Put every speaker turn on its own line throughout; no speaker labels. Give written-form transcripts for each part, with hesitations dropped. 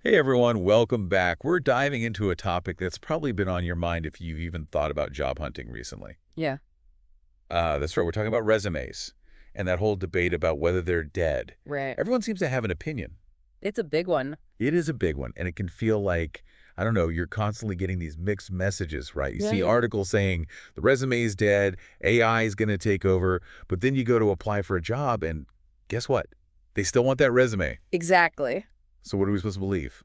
Hey everyone, welcome back. We're diving into a topic that's probably been on your mind if you've even thought about job hunting recently.
Yeah,
That's right, we're talking about resumes and that whole debate about whether they're dead.
right.
Everyone seems to have an opinion.
It's a big one.
It is a big one, and it can feel like, I don't know, you're constantly getting these mixed messages, right? You see
Right.
articles saying the resume is dead, AI is going to take over, but then you go to apply for a job and guess what? They still want that resume.
Exactly.
So what are we supposed to believe?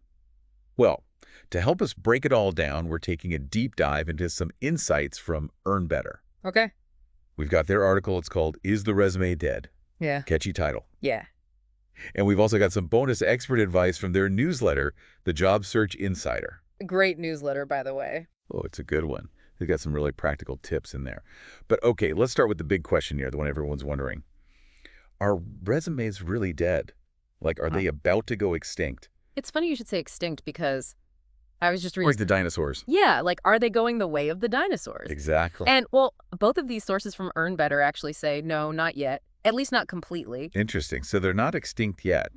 Well, to help us break it all down, we're taking a deep dive into some insights from Earn Better.
Okay.
We've got their article. It's called Is the Resume Dead?
Yeah.
Catchy title.
Yeah.
And we've also got some bonus expert advice from their newsletter, The Job Search Insider.
Great newsletter, by the way.
Oh, it's a good one. They've got some really practical tips in there. But okay, let's start with the big question here, the one everyone's wondering. Are resumes really dead? Like, are they about to go extinct?
It's funny you should say extinct because I was just reading.
Like the dinosaurs.
Yeah, like, are they going the way of the dinosaurs?
Exactly.
And, well, both of these sources from Earn Better actually say no, not yet. At least not completely.
Interesting. So they're not extinct yet.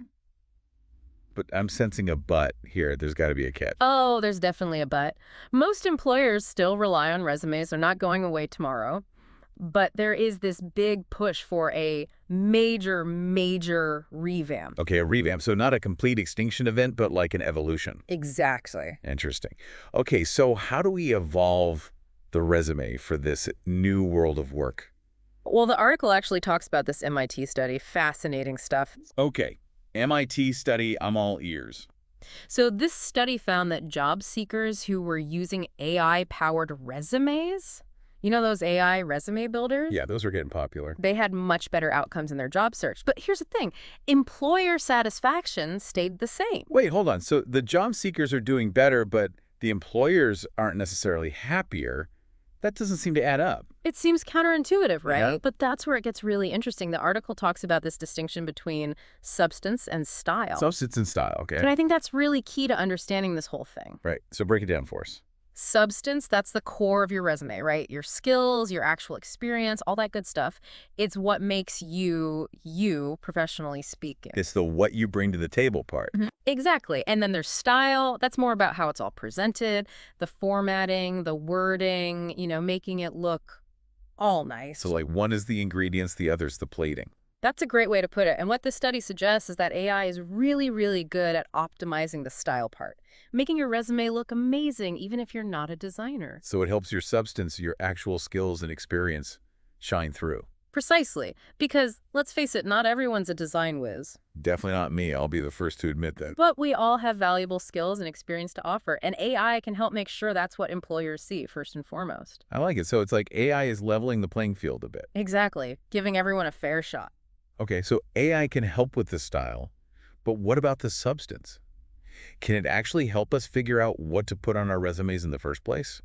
But I'm sensing a but here. There's got to be a catch.
Oh, there's definitely a but. Most employers still rely on resumes. They're not going away tomorrow. But there is this big push for a major revamp.
Okay, a revamp. So not a complete extinction event, but like an evolution.
Exactly.
Interesting. Okay, so how do we evolve the resume for this new world of work?
Well, the article actually talks about this MIT study. Fascinating stuff.
Okay, MIT study, I'm all ears.
So this study found that job seekers who were using AI-powered resumes, you know those AI resume builders?
Yeah, those are getting popular.
They had much better outcomes in their job search. But here's the thing, employer satisfaction stayed the same.
Wait, hold on. So the job seekers are doing better, but the employers aren't necessarily happier. That doesn't seem to add up.
It seems counterintuitive, right?
Yeah.
But that's where it gets really interesting. The article talks about this distinction between substance and style.
Substance and style, okay?
And I think that's really key to understanding this whole thing.
Right, so break it down for us.
Substance, that's the core of your resume, right? Your skills, your actual experience, all that good stuff. It's what makes you, professionally speaking.
It's the what you bring to the table part.
Exactly. And then there's style. That's more about how it's all presented, the formatting, the wording, making it look all nice.
So like one is the ingredients, the other's the plating.
That's a great way to put it. And what this study suggests is that AI is really good at optimizing the style part, making your resume look amazing even if you're not a designer.
So it helps your substance, your actual skills and experience shine through.
Precisely. Because, let's face it, not everyone's a design whiz.
Definitely not me. I'll be the first to admit that.
But we all have valuable skills and experience to offer, and AI can help make sure that's what employers see first and foremost.
I like it. So it's like AI is leveling the playing field a bit.
Exactly. Giving everyone a fair shot.
Okay, so AI can help with the style, but what about the substance? Can it actually help us figure out what to put on our resumes in the first place?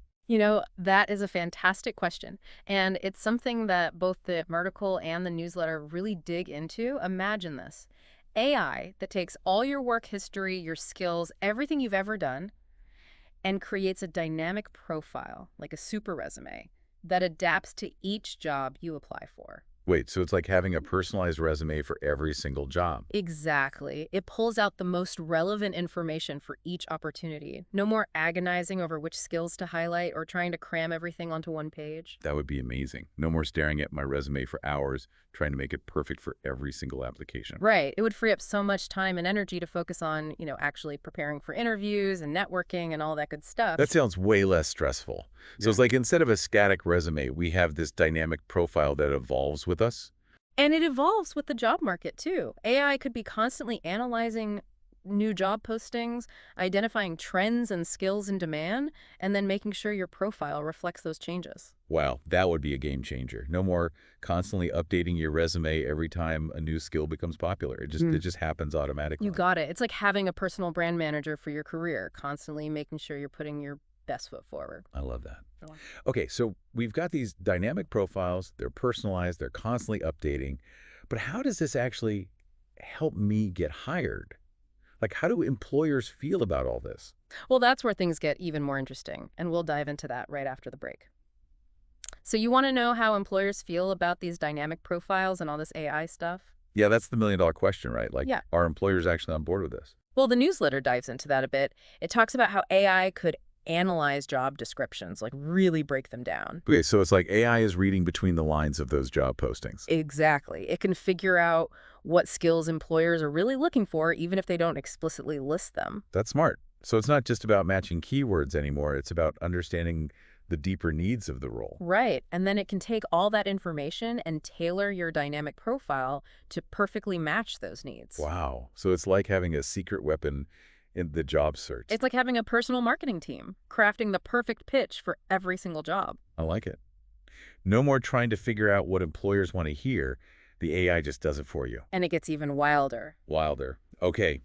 That is a fantastic question. And it's something that both the article and the newsletter really dig into. Imagine this. AI that takes all your work history, your skills, everything you've ever done, and creates a dynamic profile, like a super resume, that adapts to each job you apply for.
Wait, so it's like having a personalized resume for every single job.
Exactly. It pulls out the most relevant information for each opportunity. No more agonizing over which skills to highlight or trying to cram everything onto one page.
That would be amazing. No more staring at my resume for hours, trying to make it perfect for every single application.
Right. It would free up so much time and energy to focus on, actually preparing for interviews and networking and all that good stuff.
That sounds way less stressful. So it's like instead of a static resume, we have this dynamic profile that evolves with us.
And it evolves with the job market, too. AI could be constantly analyzing new job postings, identifying trends and skills in demand, and then making sure your profile reflects those changes.
Wow, that would be a game changer. No more constantly updating your resume every time a new skill becomes popular. It just happens automatically.
You got it. It's like having a personal brand manager for your career, constantly making sure you're putting your best foot forward.
I love that.
Sure.
Okay, so we've got these dynamic profiles. They're personalized. They're constantly updating. But how does this actually help me get hired? Like, how do employers feel about all this?
Well, that's where things get even more interesting, and we'll dive into that right after the break. So you want to know how employers feel about these dynamic profiles and all this AI stuff?
Yeah, that's the million-dollar question, right? Like,
Yeah.
are employers actually on board with this?
Well, the newsletter dives into that a bit. It talks about how AI could analyze job descriptions, like really break them down.
Okay, so it's like AI is reading between the lines of those job postings.
Exactly. It can figure out what skills employers are really looking for, even if they don't explicitly list them.
That's smart. So it's not just about matching keywords anymore. It's about understanding the deeper needs of the role.
Right. And then it can take all that information and tailor your dynamic profile to perfectly match those needs.
Wow. So it's like having a secret weapon in the job search.
It's like having a personal marketing team, crafting the perfect pitch for every single job.
I like it. No more trying to figure out what employers want to hear. The AI just does it for you.
And it gets even wilder.
Wilder. Okay,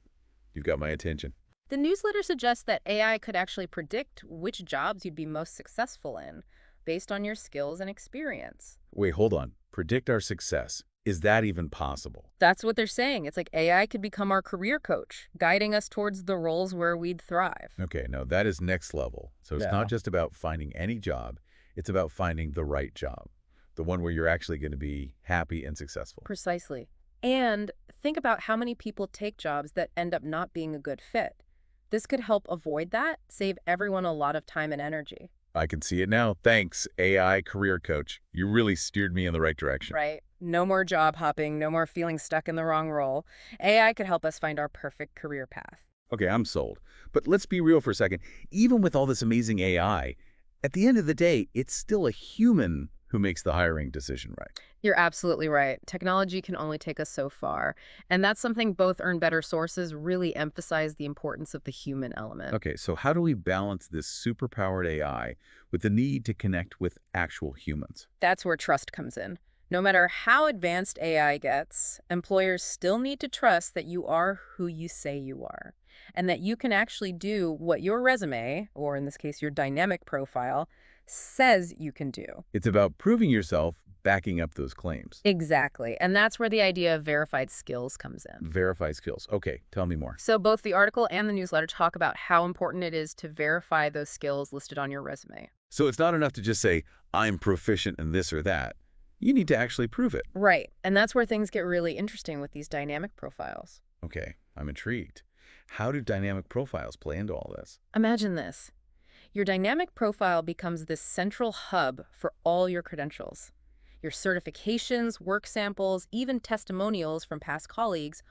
you've got my attention.
The newsletter suggests that AI could actually predict which jobs you'd be most successful in based on your skills and experience.
Wait, hold on. Predict our success. Is that even possible?
That's what they're saying. It's like AI could become our career coach, guiding us towards the roles where we'd thrive.
Okay, no, that is next level. So it's not
Yeah.
just about finding any job. It's about finding the right job, the one where you're actually going to be happy and successful.
Precisely. And think about how many people take jobs that end up not being a good fit. This could help avoid that, save everyone a lot of time and energy.
I can see it now. Thanks, AI career coach. You really steered me in the right direction.
Right? No more job hopping, no more feeling stuck in the wrong role. AI could help us find our perfect career path.
Okay, I'm sold. But let's be real for a second. Even with all this amazing AI, at the end of the day, it's still a human who makes the hiring decision, right?
You're absolutely right. Technology can only take us so far. And that's something both Earn Better sources really emphasize the importance of the human element.
Okay, so how do we balance this superpowered AI with the need to connect with actual humans?
That's where trust comes in. No matter how advanced AI gets, employers still need to trust that you are who you say you are, and that you can actually do what your resume, or in this case, your dynamic profile, says you can do.
It's about proving yourself, backing up those claims.
Exactly. And that's where the idea of verified skills comes in.
Verify skills. Okay, tell me more.
So both the article and the newsletter talk about how important it is to verify those skills listed on your resume.
So it's not enough to just say, I'm proficient in this or that. You need to actually prove it.
Right. And that's where things get really interesting with these dynamic profiles.
Okay, I'm intrigued. How do dynamic profiles play into all this?
Imagine this. Your dynamic profile becomes this central hub for all your credentials. Your certifications, work samples, even testimonials from past colleagues,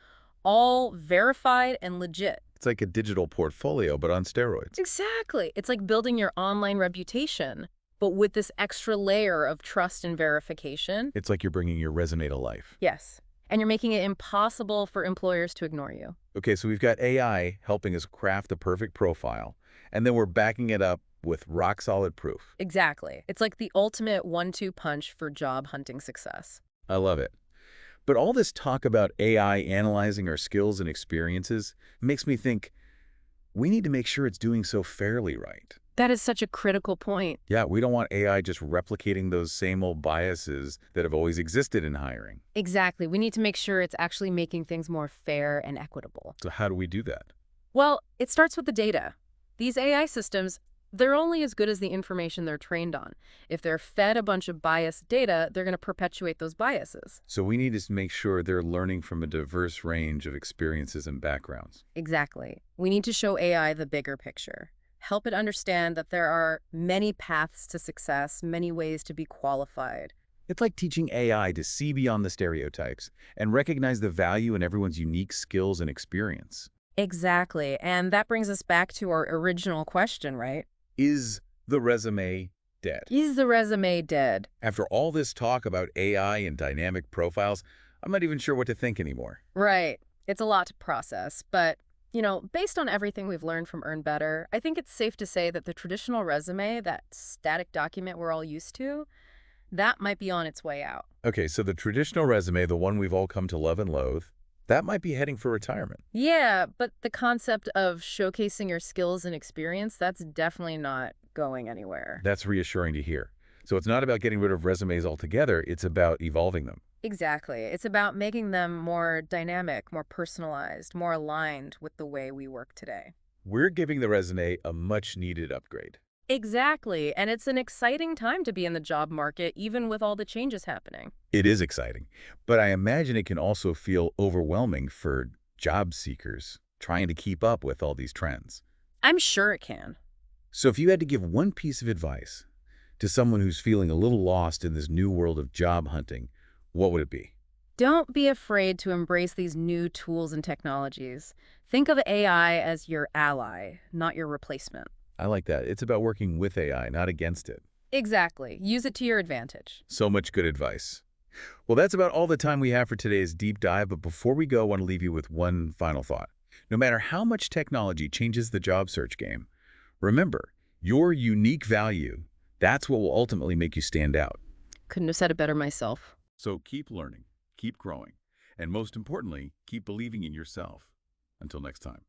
all verified and legit.
It's like a digital portfolio, but on steroids.
Exactly. It's like building your online reputation, but with this extra layer of trust and verification.
It's like you're bringing your resume to life.
Yes. And you're making it impossible for employers to ignore you.
Okay, so we've got AI helping us craft the perfect profile, and then we're backing it up with rock-solid proof.
Exactly. It's like the ultimate one-two punch for job hunting success.
I love it. But all this talk about AI analyzing our skills and experiences makes me think we need to make sure it's doing so fairly right.
That is such a critical point.
Yeah, we don't want AI just replicating those same old biases that have always existed in hiring.
Exactly. We need to make sure it's actually making things more fair and equitable.
So how do we do that?
Well, it starts with the data. These AI systems, they're only as good as the information they're trained on. If they're fed a bunch of biased data, they're going to perpetuate those biases.
So we need to make sure they're learning from a diverse range of experiences and backgrounds.
Exactly. We need to show AI the bigger picture. Help it understand that there are many paths to success, many ways to be qualified.
It's like teaching AI to see beyond the stereotypes and recognize the value in everyone's unique skills and experience.
Exactly. And that brings us back to our original question, right?
Is the resume dead?
Is the resume dead?
After all this talk about AI and dynamic profiles, I'm not even sure what to think anymore.
Right. It's a lot to process, but based on everything we've learned from Earn Better, I think it's safe to say that the traditional resume, that static document we're all used to, that might be on its way out.
Okay, so the traditional resume, the one we've all come to love and loathe, that might be heading for retirement.
Yeah, but the concept of showcasing your skills and experience, that's definitely not going anywhere.
That's reassuring to hear. So it's not about getting rid of resumes altogether, it's about evolving them.
Exactly. It's about making them more dynamic, more personalized, more aligned with the way we work today.
We're giving the resume a much-needed upgrade.
Exactly. And it's an exciting time to be in the job market, even with all the changes happening.
It is exciting, but I imagine it can also feel overwhelming for job seekers. trying to keep up with all these trends.
I'm sure it can.
So if you had to give one piece of advice to someone who's feeling a little lost in this new world of job hunting, what would it be?
Don't be afraid to embrace these new tools and technologies. Think of AI as your ally, not your replacement.
I like that. It's about working with AI, not against it.
Exactly. Use it to your advantage.
So much good advice. Well, that's about all the time we have for today's deep dive, but before we go, I want to leave you with one final thought. No matter how much technology changes the job search game, remember, your unique value, that's what will ultimately make you stand out.
Couldn't have said it better myself.
So keep learning, keep growing, and most importantly, keep believing in yourself. Until next time.